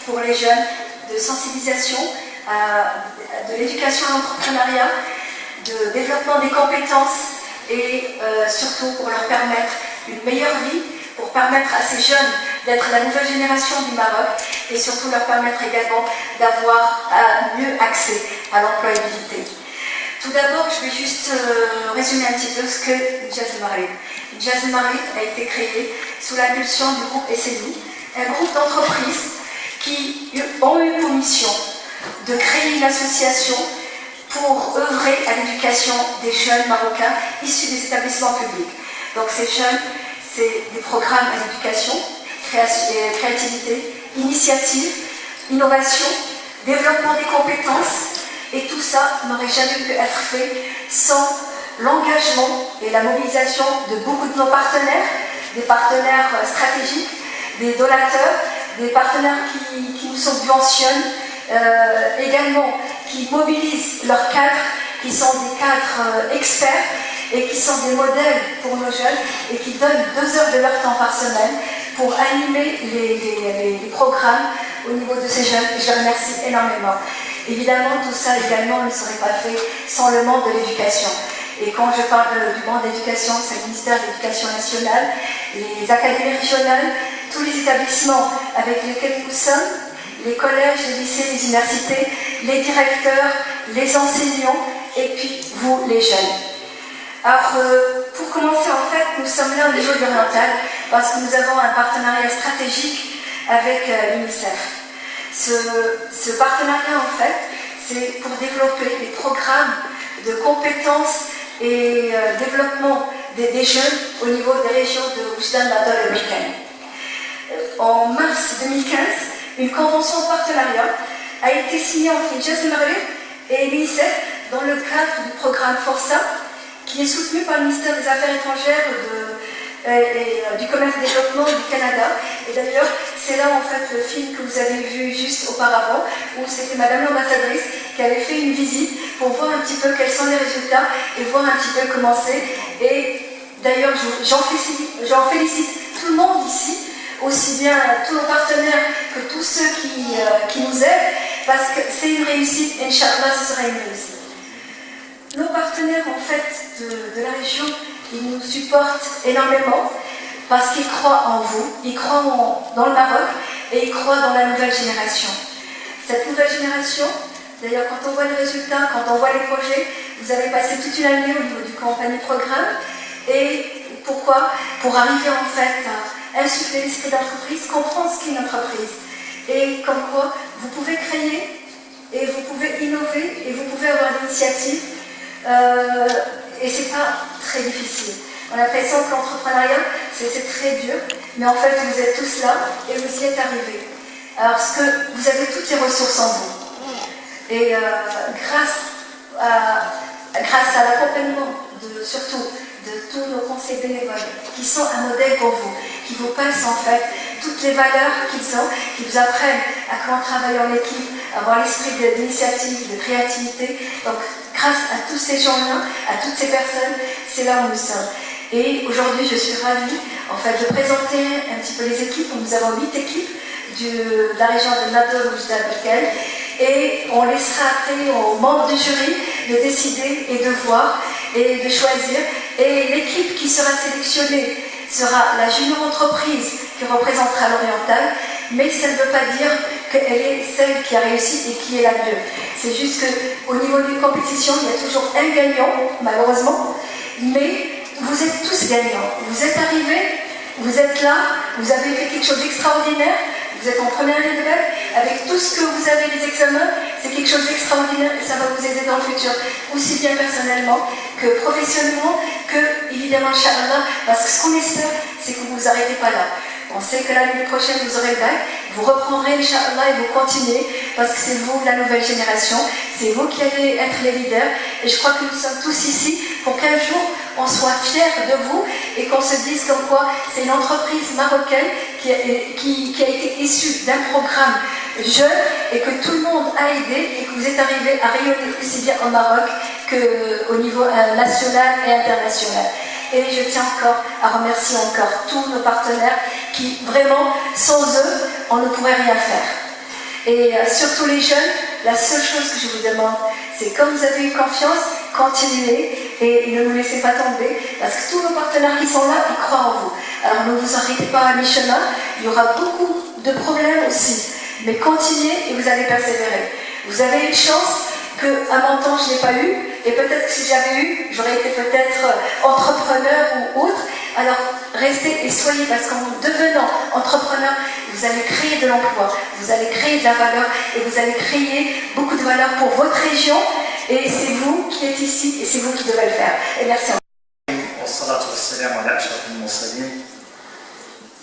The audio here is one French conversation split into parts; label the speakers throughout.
Speaker 1: pour les jeunes, de sensibilisation, de l'éducation à l'entrepreneuriat, de développement des compétences et surtout pour leur permettre une meilleure vie, pour permettre à ces jeunes d'être la nouvelle génération du Maroc et surtout leur permettre également d'avoir mieux accès à l'employabilité. Tout d'abord, je vais juste résumer un petit peu ce que Jazz Maghreb. Jazz Maghreb a été créé sous l'impulsion du groupe SNI, un groupe d'entreprises qui ont eu pour mission de créer une association pour œuvrer à l'éducation des jeunes marocains issus des établissements publics. Donc ces jeunes, c'est des programmes à l'éducation, créativité, initiative, innovation, développement des compétences, et tout ça n'aurait jamais pu être fait sans l'engagement et la mobilisation de beaucoup de nos partenaires, des partenaires stratégiques, des donateurs, des partenaires qui nous subventionnent, également qui mobilisent leurs cadres, qui sont des cadres experts et qui sont des modèles pour nos jeunes et qui donnent 2 heures de leur temps par semaine pour animer les programmes au niveau de ces jeunes. Je les remercie énormément. Évidemment, tout ça également ne serait pas fait sans le monde de l'éducation. Et quand je parle du monde d'éducation, c'est le ministère de l'Éducation nationale, les académies régionales, tous les établissements avec lesquels nous sommes, les collèges, les lycées, les universités, les directeurs, les enseignants, et puis vous, les jeunes. Alors, pour commencer, en fait, nous sommes là au niveau de l'oriental parce que nous avons un partenariat stratégique avec l'UNICEF. Ce partenariat, en fait, c'est pour développer des programmes de compétences et développement des jeunes au niveau des régions de Oujda, Nador et Mekane. En mars 2015, une convention de partenariat a été signée entre Jazz Maghreb et l'UNICEF dans le cadre du programme Força, qui est soutenu par le ministère des Affaires étrangères et du Commerce et du Développement du Canada. Et d'ailleurs, c'est là en fait le film que vous avez vu juste auparavant, où c'était Madame l'ambassadrice qui avait fait une visite pour voir un petit peu quels sont les résultats et voir un petit peu comment c'est. Et d'ailleurs, j'en félicite tout le monde ici, aussi bien tous nos partenaires que tous ceux qui nous aident, parce que c'est une réussite, Inch'Allah, ce sera une réussite. Nos partenaires en fait de la région, ils nous supportent énormément parce qu'ils croient en vous, ils croient dans le Maroc et ils croient dans la nouvelle génération. Cette nouvelle génération, d'ailleurs quand on voit les résultats, quand on voit les projets, vous avez passé toute une année au niveau du campagne programme. Et pourquoi? Pour arriver en fait à insuffler l'esprit d'entreprise, comprendre ce qu'est une entreprise. Et comme quoi, vous pouvez créer et vous pouvez innover et vous pouvez avoir des initiatives. Et c'est pas très difficile. On a l'impression que l'entrepreneuriat, c'est très dur, mais en fait, vous êtes tous là et vous y êtes arrivés. Alors, parce que vous avez toutes les ressources en vous. Et grâce à l'accompagnement, surtout, de tous nos conseils bénévoles, qui sont un modèle pour vous, qui vous passent en fait toutes les valeurs qu'ils ont, qui vous apprennent à comment travailler en équipe, avoir l'esprit d'initiative, de créativité. Donc, grâce à tous ces gens-là, à toutes ces personnes, c'est là où nous sommes. Et aujourd'hui, je suis ravie en fait, de présenter un petit peu les équipes. Nous avons 8 équipes de la région de Nador, Oujda, Mekane. Et on laissera après aux membres du jury de décider et de voir et de choisir. Et l'équipe qui sera sélectionnée sera la junior entreprise qui représentera l'oriental, mais ça ne veut pas dire qu'elle est celle qui a réussi et qui est la mieux. C'est juste qu'au niveau d'une compétition, il y a toujours un gagnant, malheureusement, mais vous êtes tous gagnants. Vous êtes arrivés, vous êtes là, vous avez fait quelque chose d'extraordinaire, vous êtes en première année de bac, avec tout ce que vous avez les examens, c'est quelque chose d'extraordinaire et ça va vous aider dans le futur, aussi bien personnellement que professionnellement, que évidemment, Inch'Allah, parce que ce qu'on espère, c'est que vous ne vous arrêtez pas là. On sait que l'année prochaine, vous aurez le bac, vous reprendrez, Inch'Allah, et vous continuez, parce que c'est vous, la nouvelle génération, c'est vous qui allez être les leaders, et je crois que nous sommes tous ici pour qu'un jour, on soit fiers de vous, et qu'on se dise comme quoi c'est une entreprise marocaine qui a été issue d'un programme jeune, et que tout le monde a aidé, et que vous êtes arrivés à rayonner aussi bien au Maroc qu'au niveau national et international. Et je tiens encore à remercier encore tous nos partenaires qui, vraiment, sans eux, on ne pourrait rien faire. Et surtout les jeunes, la seule chose que je vous demande, c'est comme vous avez eu confiance, continuez et ne nous laissez pas tomber, parce que tous nos partenaires qui sont là, ils croient en vous. Alors ne vous arrêtez pas à mi-chemin, il y aura beaucoup de problèmes aussi, mais continuez et vous allez persévérer. Vous avez une chance qu'à mon temps je n'ai pas eu, et peut-être que si j'avais eu, j'aurais été peut-être entrepreneur ou autre. Alors restez et soyez, parce qu'en devenant entrepreneur, vous allez créer de l'emploi, vous allez créer de la valeur et vous allez créer beaucoup de valeur pour votre région, et c'est vous qui êtes ici et c'est vous qui devez le faire. Et merci.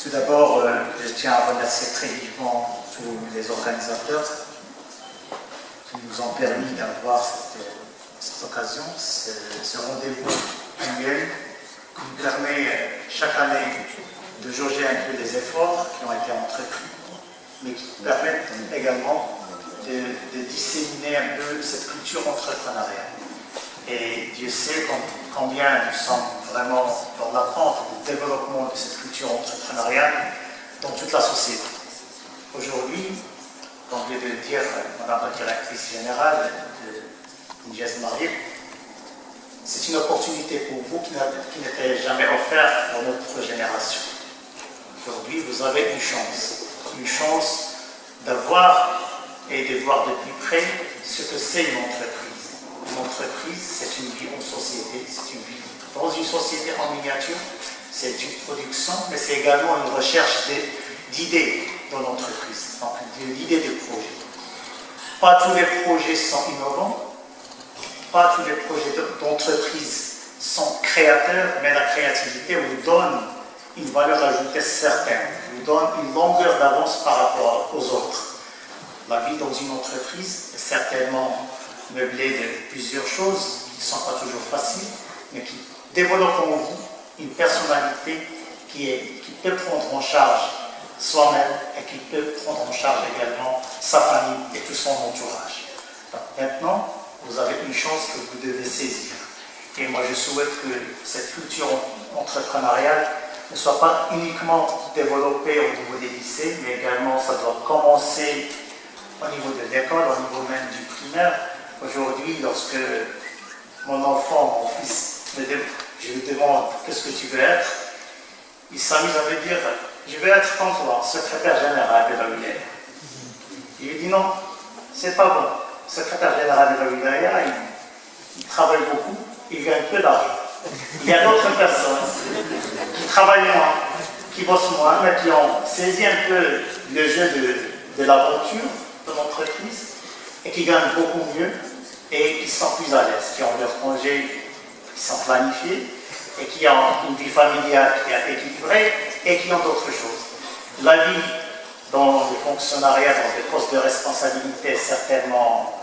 Speaker 2: Tout d'abord, je tiens à remercier très vivement tous les organisateurs qui nous ont permis d'avoir cette occasion, ce rendez-vous annuel qui nous permet chaque année de jauger un peu les efforts qui ont été entrepris, mais qui nous permettent également de disséminer un peu cette culture entrepreneuriale. Et Dieu sait combien nous sommes vraiment dans l'attente du développement de cette culture entrepreneuriale dans toute la société. Aujourd'hui, comme vient de le dire Madame la directrice générale de Inges Marib, c'est une opportunité pour vous qui n'était jamais offerte pour notre génération. Aujourd'hui, vous avez une chance d'avoir et de voir de plus près ce que c'est une entreprise. Une entreprise, c'est une vie en société, c'est une vie dans une société en miniature, c'est une production, mais c'est également une recherche d'idées dans l'entreprise, donc d'idées de projets. Pas tous les projets sont innovants, pas tous les projets d'entreprise sont créateurs, mais la créativité vous donne une valeur ajoutée certaine, vous donne une longueur d'avance par rapport aux autres. La vie dans une entreprise est certainement meublée de plusieurs choses qui ne sont pas toujours faciles, mais qui développent en vous une personnalité qui peut prendre en charge soi-même et qui peut prendre en charge également sa famille et tout son entourage. Donc maintenant, vous avez une chance que vous devez saisir. Et moi, je souhaite que cette culture entrepreneuriale ne soit pas uniquement développée au niveau des lycées, mais également ça doit commencer au niveau de l'école, au niveau même du primaire. Aujourd'hui, lorsque mon enfant, mon fils, je lui demande qu'est-ce que tu veux être, il s'amuse à me dire je vais être comme toi, secrétaire général de la wilaya. Il lui dit non, c'est pas bon. Secrétaire général de la wilaya, il travaille beaucoup, il gagne peu d'argent. Il y a d'autres personnes qui travaillent moins, qui bossent moins, mais qui ont saisi un peu le jeu de l'aventure de l'entreprise et qui gagnent beaucoup mieux et qui sont plus à l'aise, qui ont leurs congés qui sont planifiés et qui ont une vie familiale qui est équilibrée et qui ont d'autres choses. La vie dans le fonctionnariat, dans des postes de responsabilité, est certainement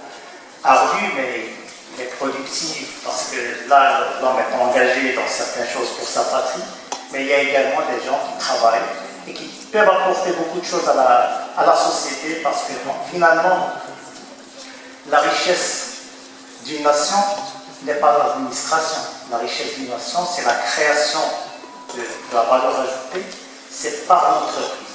Speaker 2: ardue, mais productive, parce que là, l'homme est engagé dans certaines choses pour sa patrie, mais il y a également des gens qui travaillent et qui peuvent apporter beaucoup de choses à la société, parce que finalement, la richesse d'une nation n'est pas l'administration. La richesse d'une nation, c'est la création de la valeur ajoutée, c'est par l'entreprise.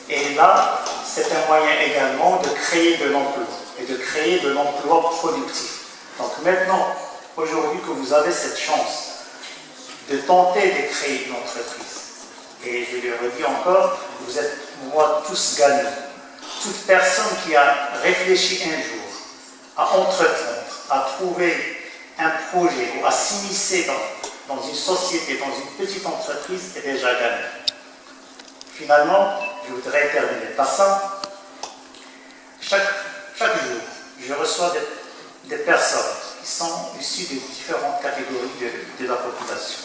Speaker 2: Et là, c'est un moyen également de créer de l'emploi, et de créer de l'emploi productif. Donc maintenant, aujourd'hui que vous avez cette chance de tenter de créer une entreprise, et je le redis encore, vous êtes, moi, tous gagnants. Toute personne qui a réfléchi un jour à entreprendre, à trouver un projet ou à s'immiscer dans une société, dans une petite entreprise, est déjà gagnant. Finalement, je voudrais terminer par ça. Chaque jour, je reçois des personnes qui sont issues de différentes catégories de la population.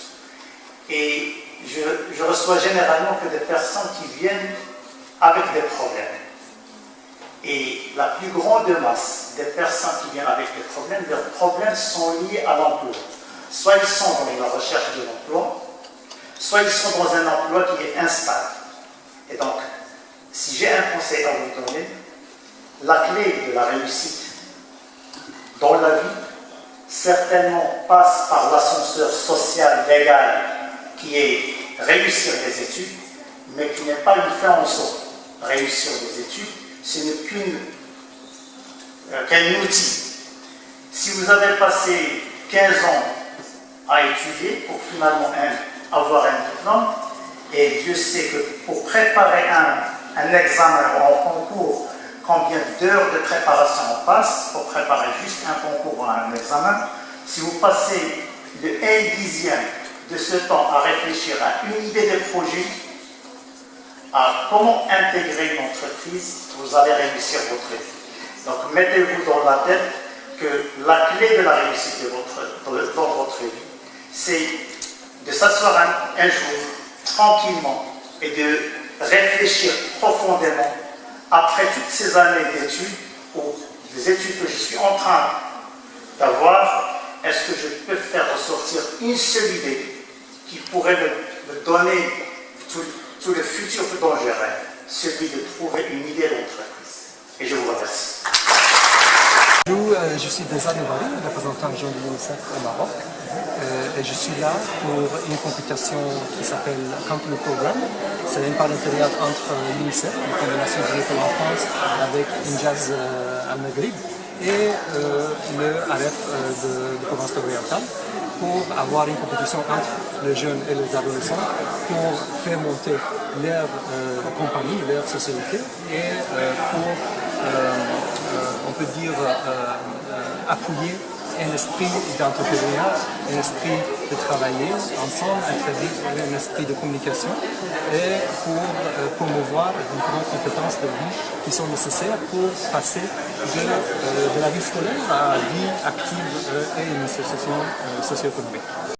Speaker 2: Et je reçois généralement que des personnes qui viennent avec des problèmes. Et la plus grande masse des personnes qui viennent avec des problèmes, leurs problèmes sont liés à l'emploi. Soit ils sont dans la recherche de l'emploi, soit ils sont dans un emploi qui est instable. Et donc, si j'ai un conseil à vous donner, la clé de la réussite dans la vie, certainement passe par l'ascenseur social, légal, qui est réussir des études, mais qui n'est pas une fin en soi. Réussir des études, ce n'est qu'une quel outil. Si vous avez passé 15 ans à étudier pour finalement avoir un diplôme, et Dieu sait que pour préparer un examen ou un concours, combien d'heures de préparation on passe pour préparer juste un concours ou un examen, si vous passez de 1/10 de ce temps à réfléchir à une idée de projet, à comment intégrer une entreprise, vous allez réussir votre vie. Donc mettez-vous dans la tête que la clé de la réussite dans votre vie, c'est de s'asseoir un jour tranquillement et de réfléchir profondément après toutes ces années d'études ou des études que je suis en train d'avoir, est-ce que je peux faire ressortir une seule idée qui pourrait me donner tout le futur dont je rêve, celui de trouver une idée d'entreprise. Et je vous remercie.
Speaker 3: Bonjour, je suis Deza Novari, représentant jeune de l'UNICEF au Maroc. Et je suis là pour une compétition qui s'appelle Campus Programme. C'est un partenariat entre l'UNICEF, la Fondation de l'école en France, avec Injaz Al-Maghrib et le AREF de Provence orientale, pour avoir une compétition entre les jeunes et les adolescents pour faire monter leur compagnie, leur société et pour, on peut dire, appuyer un esprit d'entrepreneuriat, un esprit de travailler ensemble, un esprit de communication et pour promouvoir différentes compétences de vie qui sont nécessaires pour passer de la vie scolaire à la vie active et une association socio-économique.